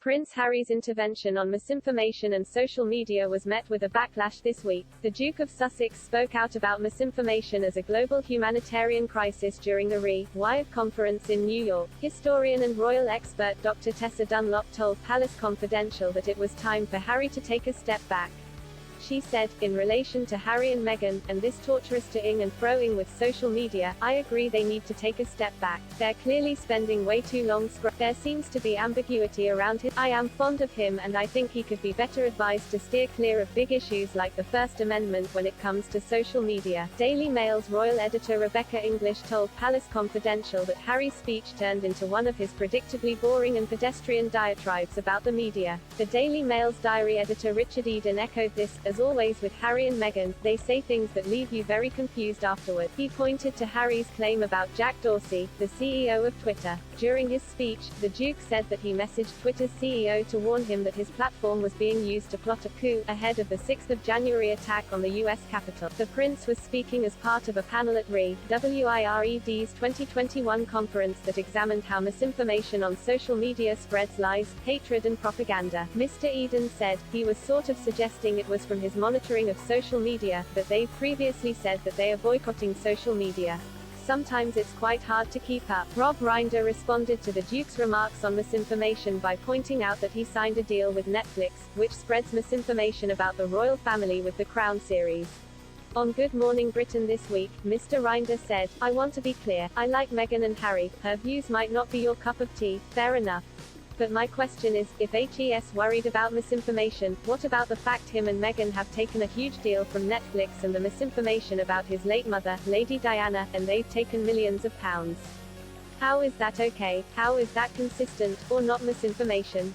Prince Harry's intervention on misinformation and social media was met with a backlash this week. The Duke of Sussex spoke out about misinformation as a global humanitarian crisis during the Wired conference in New York. Historian and royal expert Dr. Tessa Dunlop told Palace Confidential that it was time for Harry to take a step back. She said, in relation to Harry and Meghan, and this torturous to-ing and fro-ing with social media, I agree they need to take a step back. They're clearly spending way too long There seems to be ambiguity around him. I am fond of him and I think he could be better advised to steer clear of big issues like the First Amendment when it comes to social media. Daily Mail's royal editor Rebecca English told Palace Confidential that Harry's speech turned into one of his predictably boring and pedestrian diatribes about the media. The Daily Mail's diary editor Richard Eden echoed this. As always with Harry and Meghan, they say things that leave you very confused afterward. He pointed to Harry's claim about Jack Dorsey, the CEO of Twitter. During his speech, the Duke said that he messaged Twitter's CEO to warn him that his platform was being used to plot a coup, ahead of the 6th of January attack on the US Capitol. The Prince was speaking as part of a panel at WIRED's 2021 conference that examined how misinformation on social media spreads lies, hatred and propaganda. Mr. Eden said, he was sort of suggesting it was from his monitoring of social media, but they've previously said that they are boycotting social media. Sometimes it's quite hard to keep up. Rob Reiner responded to the Duke's remarks on misinformation by pointing out that he signed a deal with Netflix, which spreads misinformation about the royal family with the Crown series. On Good Morning Britain this week, Mr. Reiner said, I want to be clear, I like Meghan and Harry, her views might not be your cup of tea, fair enough. But my question is, if HES worried about misinformation, what about the fact him and Meghan have taken a huge deal from Netflix and the misinformation about his late mother, Lady Diana, and they've taken millions of pounds? How is that okay? How is that consistent, or not misinformation?